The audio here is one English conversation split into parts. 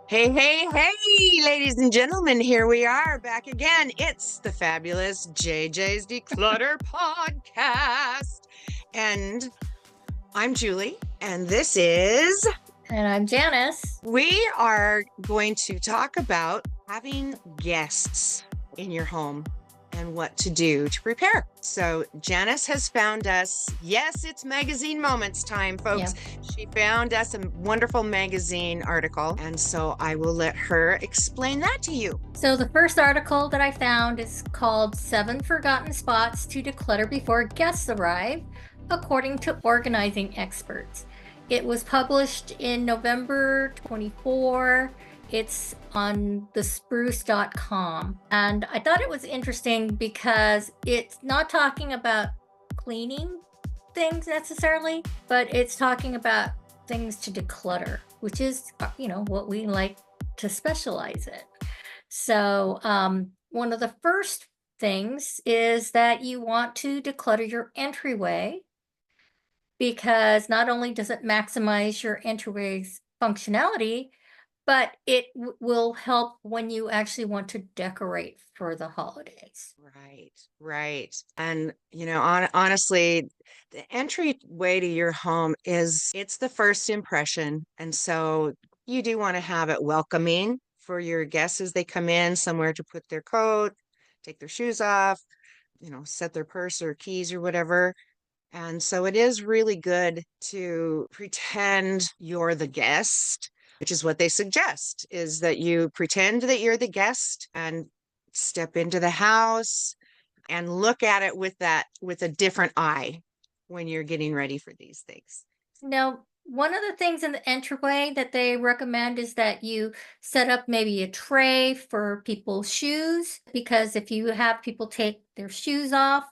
Hey, hey, hey, ladies and gentlemen, here we are back again. It's the fabulous JJs Declutter Podcast. And I'm Julie, and this is, And I'm Janis. we are going to talk about having guests in your home and what to do to prepare. So Janis has found us. Yes, it's magazine moments time, folks. She found us a wonderful magazine article. And so I will let her explain that to you. So the first article that I found is called 7 Forgotten Spots to Declutter Before Guests Arrive, according to organizing experts. It was published in November 24. It's on thespruce.com. And I thought it was interesting because it's not talking about cleaning things necessarily, but it's talking about things to declutter, which is, what we like to specialize in. So one of the first things is that you want to declutter your entryway, because not only does it maximize your entryway's functionality, but it will help when you actually want to decorate for the holidays. Right, right. And, honestly, the entryway to your home it's the first impression. And so you do want to have it welcoming for your guests as they come in, somewhere to put their coat, take their shoes off, set their purse or keys or whatever. And so it is really good to pretend you're the guest, which is what they suggest, is that you pretend that you're the guest and step into the house and look at it with a different eye when you're getting ready for these things. Now, one of the things in the entryway that they recommend is that you set up maybe a tray for people's shoes, because if you have people take their shoes off,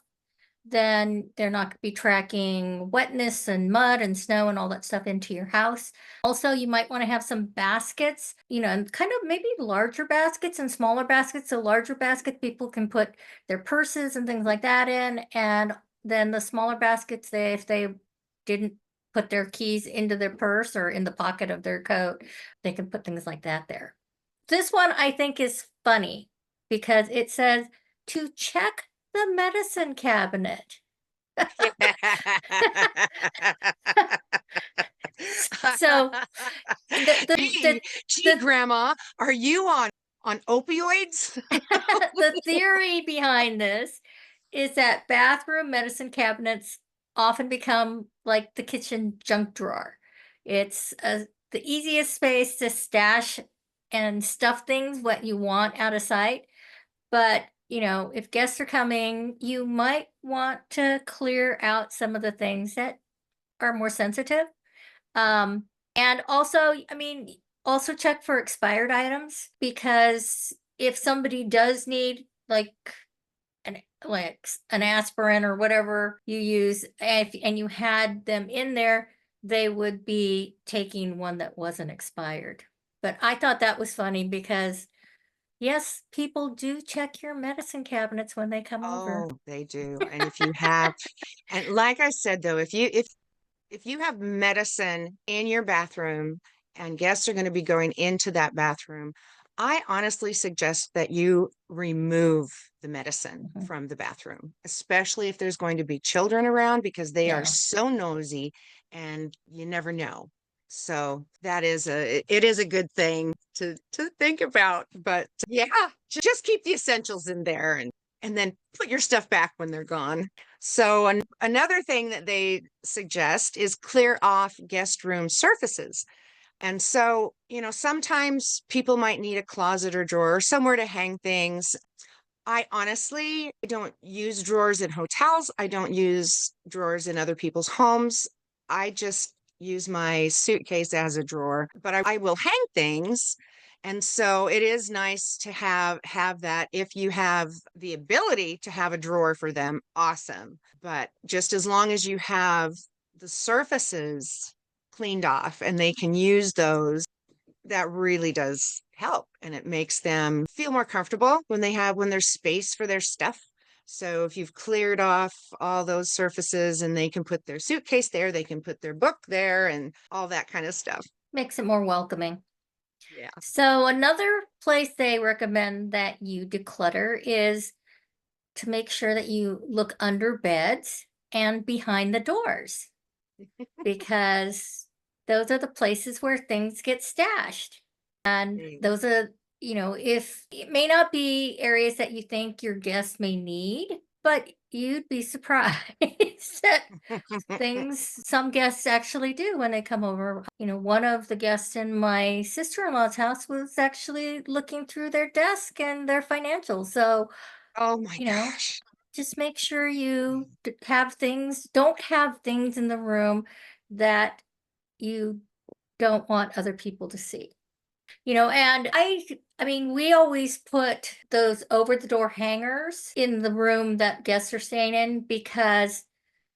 then they're not going to be tracking wetness and mud and snow and all that stuff into your house. Also, you might want to have some baskets, and kind of maybe larger baskets and smaller baskets. So larger baskets, people can put their purses and things like that in. And then the smaller baskets, if they didn't put their keys into their purse or in the pocket of their coat, they can put things like that there. This one I think is funny because it says to check the medicine cabinet. So Gee, Grandma, are you on opioids? The theory behind this is that bathroom medicine cabinets often become like the kitchen junk drawer. It's the easiest space to stash and stuff things what you want out of sight. But, if guests are coming, you might want to clear out some of the things that are more sensitive. And also, also check for expired items, because if somebody does need an aspirin or whatever you use, and you had them in there, they would be taking one that wasn't expired. But I thought that was funny because yes, people do check your medicine cabinets when they come over. Oh, they do. And if you have, and like I said, though, if you have medicine in your bathroom and guests are going to be going into that bathroom, I honestly suggest that you remove the medicine from the bathroom, especially if there's going to be children around, because they are so nosy and you never know. So it is a good thing to think about. But yeah, just keep the essentials in there and then put your stuff back when they're gone. So another thing that they suggest is clear off guest room surfaces. And so, sometimes people might need a closet or drawer or somewhere to hang things. I honestly don't use drawers in hotels. I don't use drawers in other people's homes. I just use my suitcase as a drawer, but I will hang things. And so it is nice to have that. If you have the ability to have a drawer for them, awesome. But just as long as you have the surfaces cleaned off and they can use those, that really does help. And it makes them feel more comfortable when there's space for their stuff. So if you've cleared off all those surfaces and they can put their suitcase there, they can put their book there and all that kind of stuff. Makes it more welcoming. Yeah. So another place they recommend that you declutter is to make sure that you look under beds and behind the doors because those are the places where things get stashed. And Mm. those are, if it may not be areas that you think your guests may need, but you'd be surprised that some guests actually do when they come over. One of the guests in my sister-in-law's house was actually looking through their desk and their financials. So, Oh my you know, gosh. just make sure you don't have things in the room that you don't want other people to see. And I mean, we always put those over the door hangers in the room that guests are staying in because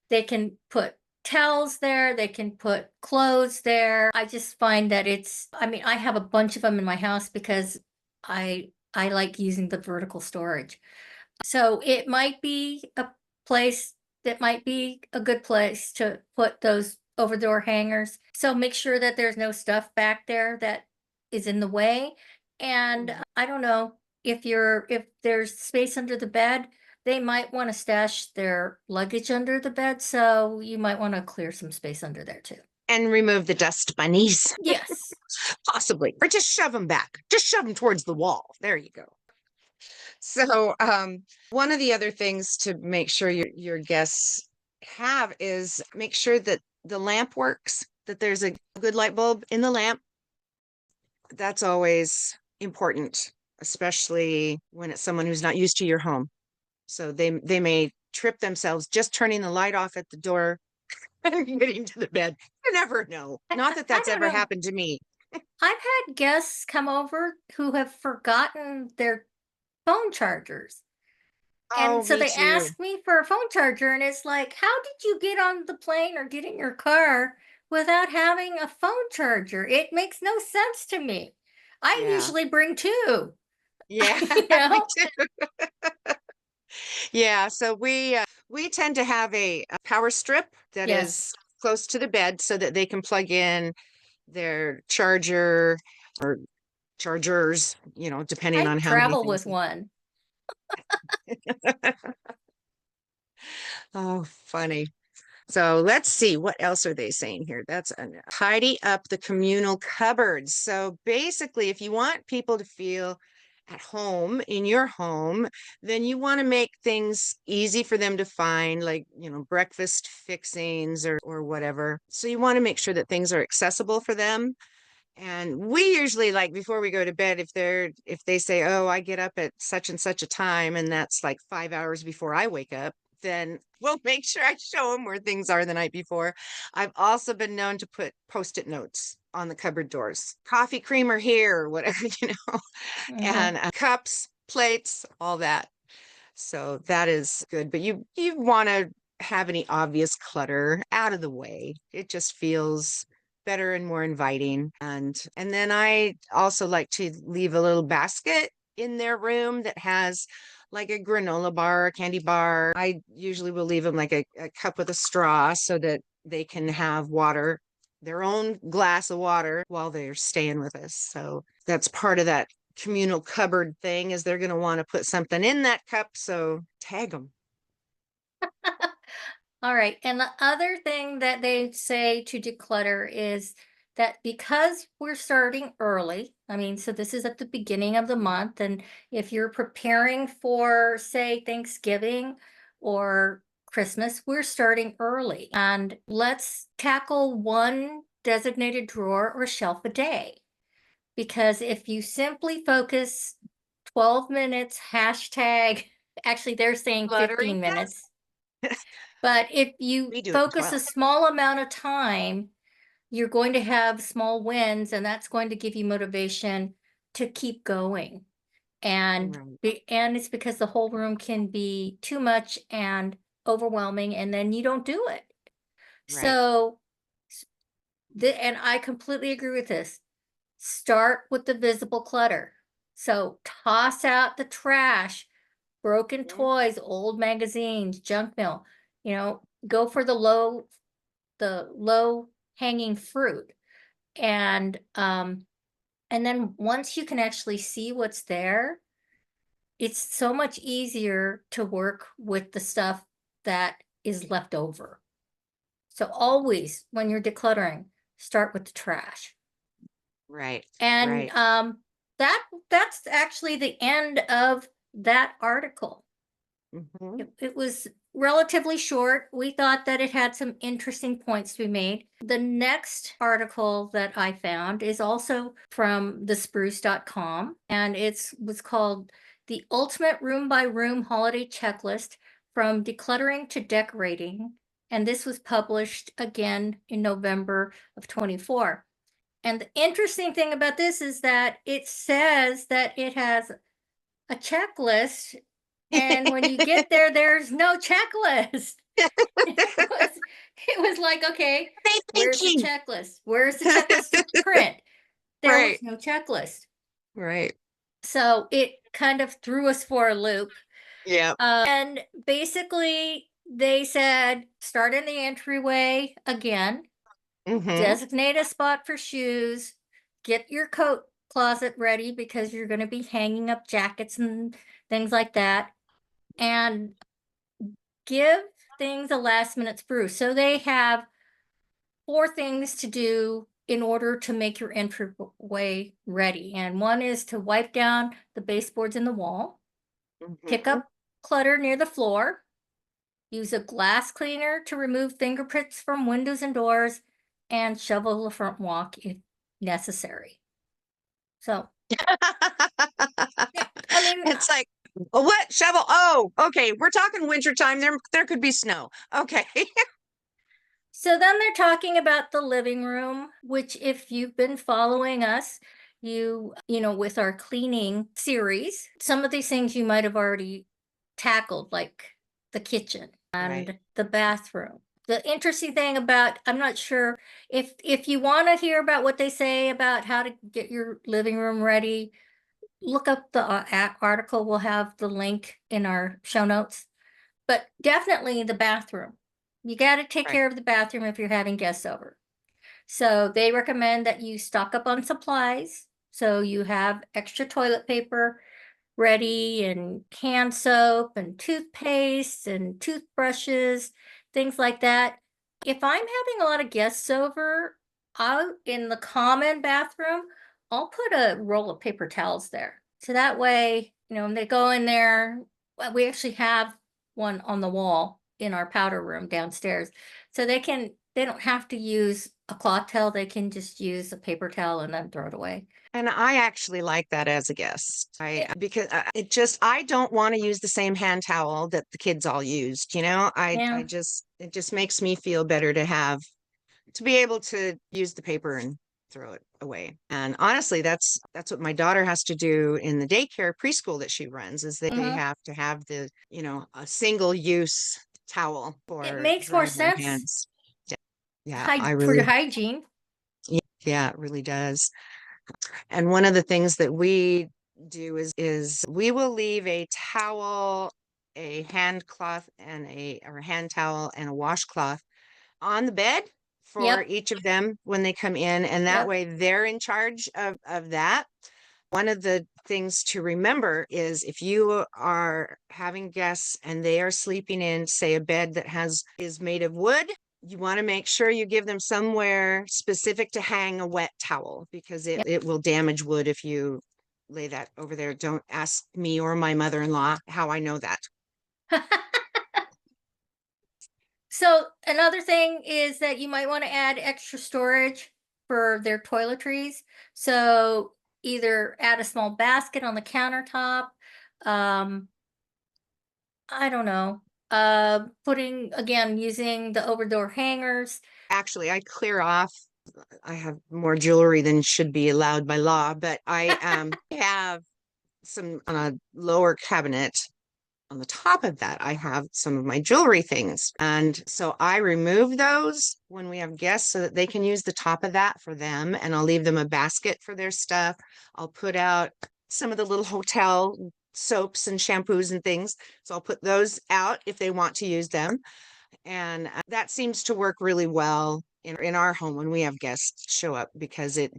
they can put towels there, they can put clothes there. I just find that I mean, I have a bunch of them in my house because I like using the vertical storage. So it might be a place that might be a good place to put those over door hangers. So make sure that there's no stuff back there that is in the way. And Mhm. I don't know if there's space under the bed, they might want to stash their luggage under the bed. So you might want to clear some space under there too. And remove the dust bunnies, Yes. possibly, or just shove them back. Just shove them towards the wall. There you go. So, one of the other things to make sure your guests have is make sure that the lamp works, that there's a good light bulb in the lamp. That's always important, especially when it's someone who's not used to your home. So they may trip themselves just turning the light off at the door and getting to the bed. You never know. Not that I that's don't ever know. happened to me. I've had guests come over who have forgotten their phone chargers. Oh, And so me they too. ask me for a phone charger, and it's like, how did you get on the plane or get in your car without having a phone charger? It makes no sense to me. I Yeah. usually bring two, Yeah, you me know? too. Yeah, so we tend to have a power strip that Yes. is close to the bed so that they can plug in their charger or chargers, depending I on how many travel things with one. they. Oh, funny. So let's see, what else are they saying here? That's enough. Tidy up the communal cupboards. So basically, if you want people to feel at home in your home, then you want to make things easy for them to find, like, breakfast fixings or whatever. So you want to make sure that things are accessible for them. And we usually, like, before we go to bed, if they say, "Oh, I get up at such and such a time," and that's like 5 hours before I wake up, then we'll make sure I show them where things are the night before. I've also been known to put post-it notes on the cupboard doors, coffee creamer here, or whatever, Hmm. and cups, plates, all that. So that is good. But you want to have any obvious clutter out of the way. It just feels better and more inviting. And then I also like to leave a little basket in their room that has like a granola bar, a candy bar. I usually will leave them like a cup with a straw so that they can have water, their own glass of water while they're staying with us. So that's part of that communal cupboard thing is they're going to want to put something in that cup. So tag them. All right. And the other thing that they say to declutter is that because we're starting early, I mean, so this is at the beginning of the month, and if you're preparing for, say, Thanksgiving or Christmas, we're starting early. And let's tackle one designated drawer or shelf a day. Because if you simply focus 12 minutes, hashtag, actually, they're saying Cluttering 15 us. minutes, but if you We do it in focus 12. a small amount of time, you're going to have small wins, and that's going to give you motivation to keep going. Right. And it's because the whole room can be too much and overwhelming, and then you don't do it. Right. So, and I completely agree with this. Start with the visible clutter. So toss out the trash, broken Mhm. toys, old magazines, junk mail. Go for the low hanging fruit. And And then once you can actually see what's there, it's so much easier to work with the stuff that is left over. So always when you're decluttering, start with the trash. Right. And Right. that's actually the end of that article. Hmm. It was relatively short. We thought that it had some interesting points to be made. The next article that I found is also from thespruce.com, and it was called The Ultimate Room by Room Holiday Checklist from Decluttering to Decorating. And this was published again in November of 24. And the interesting thing about this is that it says that it has a checklist, and when you get there, there's no checklist. was it was like, okay, They where's the thinking. checklist? Where's the checklist to print? There was Right. no checklist. Right. So it kind of threw us for a loop. Yeah. And basically, they said start in the entryway again, Hmm. designate a spot for shoes, get your coat closet ready because you're going to be hanging up jackets and things like that, and give things a last minute spruce. So they have 4 things to do in order to make your entryway ready. And one is to wipe down the baseboards in the wall, pick Hmm. up clutter near the floor, use a glass cleaner to remove fingerprints from windows and doors, and shovel the front walk if necessary. So, yeah, I mean, It's like, "Oh, what shovel? Oh, okay. We're talking winter time. There could be snow. Okay. so then they're talking about the living room, which if you've been following us, you know, with our cleaning series, some of these things you might have already tackled, like the kitchen Right. and the bathroom. The interesting thing about, I'm not sure if you want to hear about what they say about how to get your living room ready, look up the article. We'll have the link in our show notes. But definitely the bathroom. You got to take Right. care of the bathroom if you're having guests over. So they recommend that you stock up on supplies. So you have extra toilet paper ready, and hand soap and toothpaste and toothbrushes, things like that. If I'm having a lot of guests over, I'll in the common bathroom, I'll put a roll of paper towels there. So that way, you know, when they go in there, we actually have one on the wall in our powder room downstairs. So they don't have to use a cloth towel, they can just use a paper towel and then throw it away. And I actually like that as a guest. Yeah. Because I don't want to use the same hand towel that the kids all used. Yeah. It just makes me feel better to be able to use the paper and throw it away. And honestly, that's what my daughter has to do in the daycare preschool that she runs, is they Mhm. have to have a single use towel It for makes more drying their sense hands. Yeah, I for the really, hygiene. yeah, it really does. And one of the things that we do is we will leave a towel, a hand cloth, and a hand towel and a washcloth on the bed for Yep. each of them when they come in, and that Yep. way they're in charge of that. One of the things to remember is if you are having guests and they are sleeping in, say, a bed that has is made of wood, you want to make sure you give them somewhere specific to hang a wet towel, because Yep. it will damage wood if you lay that over there. Don't ask me or my mother-in-law how I know that. So another thing is that you might want to add extra storage for their toiletries. So either add a small basket on the countertop. Um, I don't know. Putting again using the over door hangers. Actually, I clear off. I have more jewelry than should be allowed by law, but I have some on a lower cabinet. On the top of that, I have some of my jewelry things. And so I remove those when we have guests so that they can use the top of that for them. And I'll leave them a basket for their stuff. I'll put out some of the little hotel soaps and shampoos and things. So I'll put those out if they want to use them. And that seems to work really well. in our home when we have guests show up, because it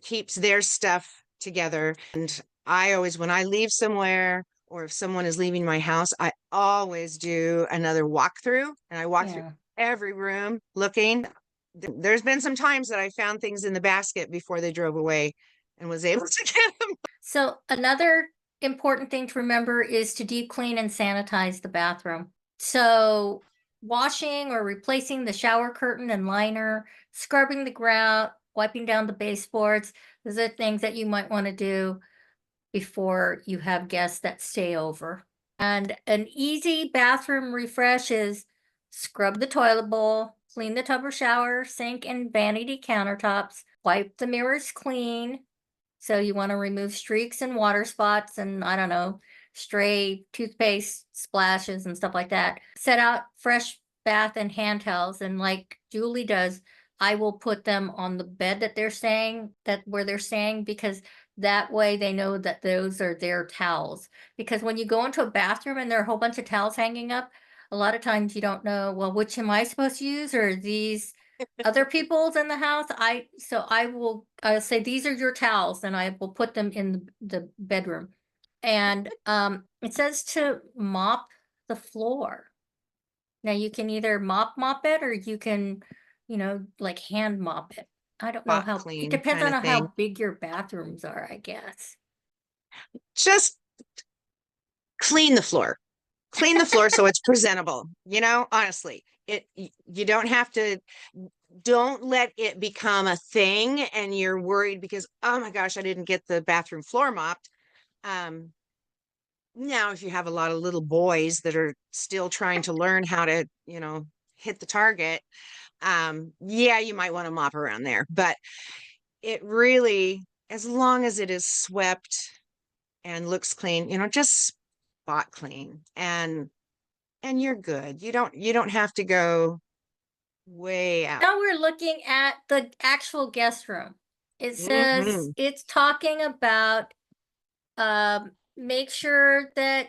keeps their stuff together. And I always, when I leave somewhere or if someone is leaving my house, I always do another walkthrough, and I walk through Yeah. every room looking. There's been some times that I found things in the basket before they drove away and was able to get them. So another important thing to remember is to deep clean and sanitize the bathroom. So washing or replacing the shower curtain and liner, scrubbing the grout, wiping down the baseboards, those are things that you might want to do before you have guests that stay over. And an easy bathroom refresh is scrub the toilet bowl, clean the tub or shower, sink, and vanity countertops, wipe the mirrors clean. So you want to remove streaks and water spots and, I don't know, stray toothpaste splashes and stuff like that. Set out fresh bath and hand towels. And like Julie does, I will put them on the bed that they're staying, that where they're staying, because that way they know that those are their towels. Because when you go into a bathroom and there are a whole bunch of towels hanging up, a lot of times you don't know, well, which am I supposed to use, or are these other people's in the house? I'll say these are your towels, and I will put them in the bedroom. And it says to mop the floor. Now you can either mop it, or you can, like hand mop it. I don't know Spot how, it clean depends kind on of how thing. big your bathrooms are, I guess. Just clean the floor. Clean the floor so it's presentable. Honestly, you don't have to. Don't let it become a thing and you're worried because, oh my gosh, I didn't get the bathroom floor mopped. Um, Now, if you have a lot of little boys that are still trying to learn how to, hit the target, yeah, you might want to mop around there. But it really, as long as it is swept and looks clean, just spot clean and you're good. You don't have to go way out. Now we're looking at the actual guest room. It says Hmm. it's talking about make sure that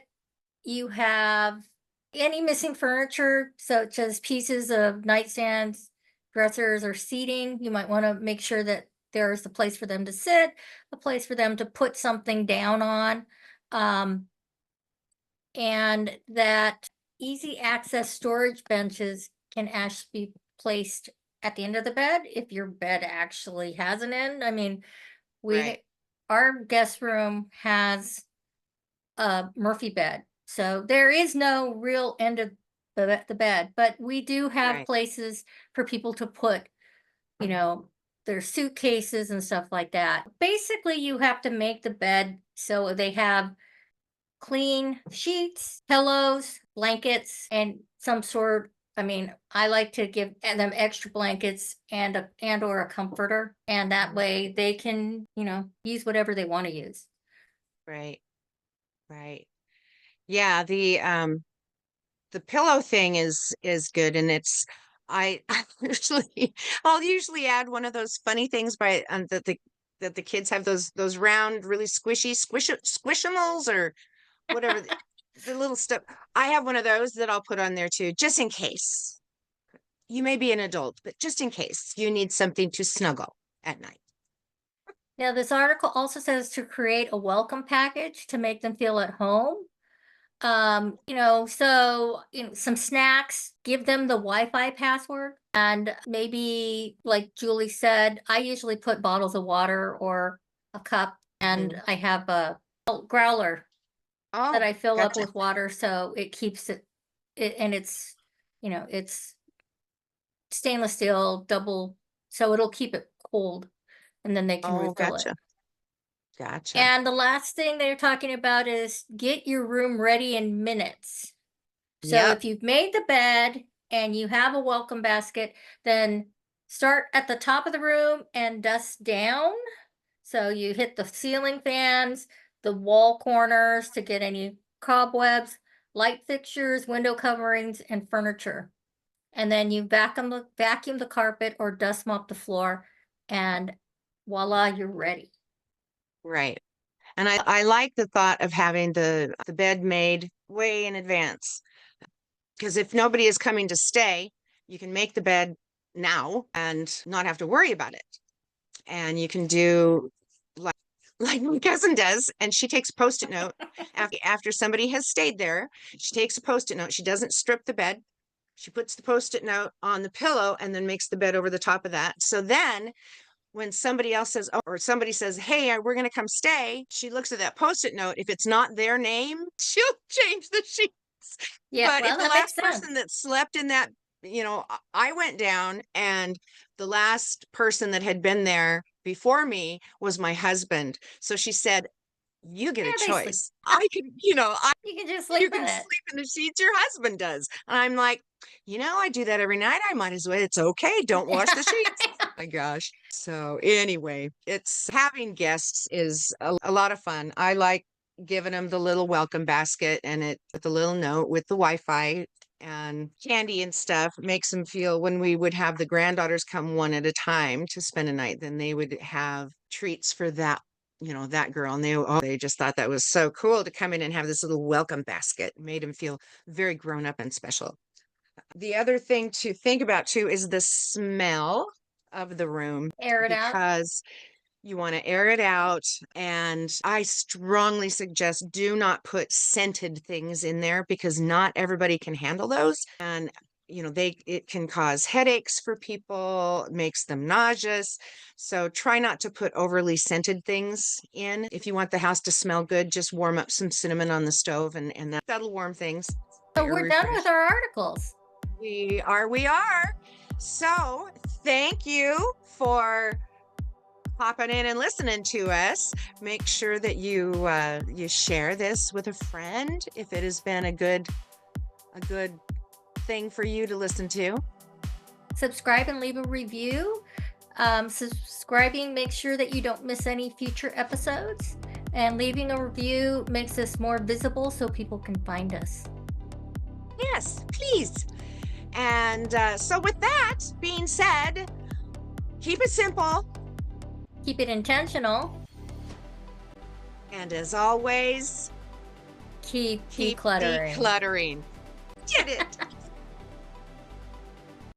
you have any missing furniture, such as pieces of nightstands, dressers, or seating. You might want to make sure that there's a place for them to sit, a place for them to put something down on, um, and that easy access storage benches can actually be placed at the end of the bed if your bed actually has an end. I mean, Right, we our guest room has a Murphy bed. So there is no real end of the bed, but we do have right, places for people to put, you know, their suitcases and stuff like that. Basically, you have to make the bed so they have clean sheets, pillows, blankets, and some sort. I mean, I like to give them extra blankets and or a comforter, and that way they can, use whatever they want to use. right, right. Yeah, the pillow thing is good, and it's I usually I'll usually add one of those funny things by that the kids have, those round, really squishy squishimals or whatever, the little stuff. I have one of those that I'll put on there too, just in case. You may be an adult, but just in case you need something to snuggle at night. Now, this article also says to create a welcome package to make them feel at home. Some snacks, give them the Wi-Fi password, and maybe, like Julie said, I usually put bottles of water or a cup, and Mhm. I have a growler that Oh, I fill up gotcha. with water, so it keeps it, and it's stainless steel double, so it'll keep it cold, and then they can Oh, refill it. gotcha. Gotcha. And the last thing they're talking about is get your room ready in minutes. So Yep. if you've made the bed and you have a welcome basket, then start at the top of the room and dust down. So you hit the ceiling fans, the wall corners to get any cobwebs, light fixtures, window coverings, and furniture. And then you vacuum the carpet or dust mop the floor, and voila, you're ready. Right. And I like the thought of having the bed made way in advance. Because if nobody is coming to stay, you can make the bed now and not have to worry about it. And you can do like my cousin does, and she takes a Post-it note after somebody has stayed there. She takes a Post-it note. She doesn't strip the bed. She puts the Post-it note on the pillow and then makes the bed over the top of that. So then when somebody else says, oh, or somebody says, hey, we're going to come stay, she looks at that Post-it note. If it's not their name, she'll change the sheets. Yeah, But well, if the that makes last person sense. that slept in that, I went down, and the last person that had been there before me was my husband. So she said, you get a Yeah, they sleep. choice. I can, You can just you sleep in can it. sleep in the sheets your husband does. And I'm like, I do that every night. I might as well. It's okay. Don't wash the sheets. My gosh. So anyway, it's having guests is a lot of fun. I like giving them the little welcome basket and it with a little note with the Wi-Fi and candy and stuff. Makes them feel, when we would have the granddaughters come one at a time to spend a night, then they would have treats for that girl. And they just thought that was so cool to come in and have this little welcome basket. It made them feel very grown up and special. The other thing to think about too is the smell of the room, Air it out. because you want to air it out. And I strongly suggest do not put scented things in there, because not everybody can handle those. And it can cause headaches for people, makes them nauseous. So try not to put overly scented things in. If you want the house to smell good, just warm up some cinnamon on the stove, and that'll warm things. So Air we're done refresh. with our articles. We are. So thank you for popping in and listening to us. Make sure that you share this with a friend if it has been a good thing for you to listen to. Subscribe and leave a review. Subscribing makes sure that you don't miss any future episodes, and leaving a review makes us more visible so people can find us. Yes, please. And so with that being said, keep it simple. Keep it intentional. And as always, Keep decluttering. Did it.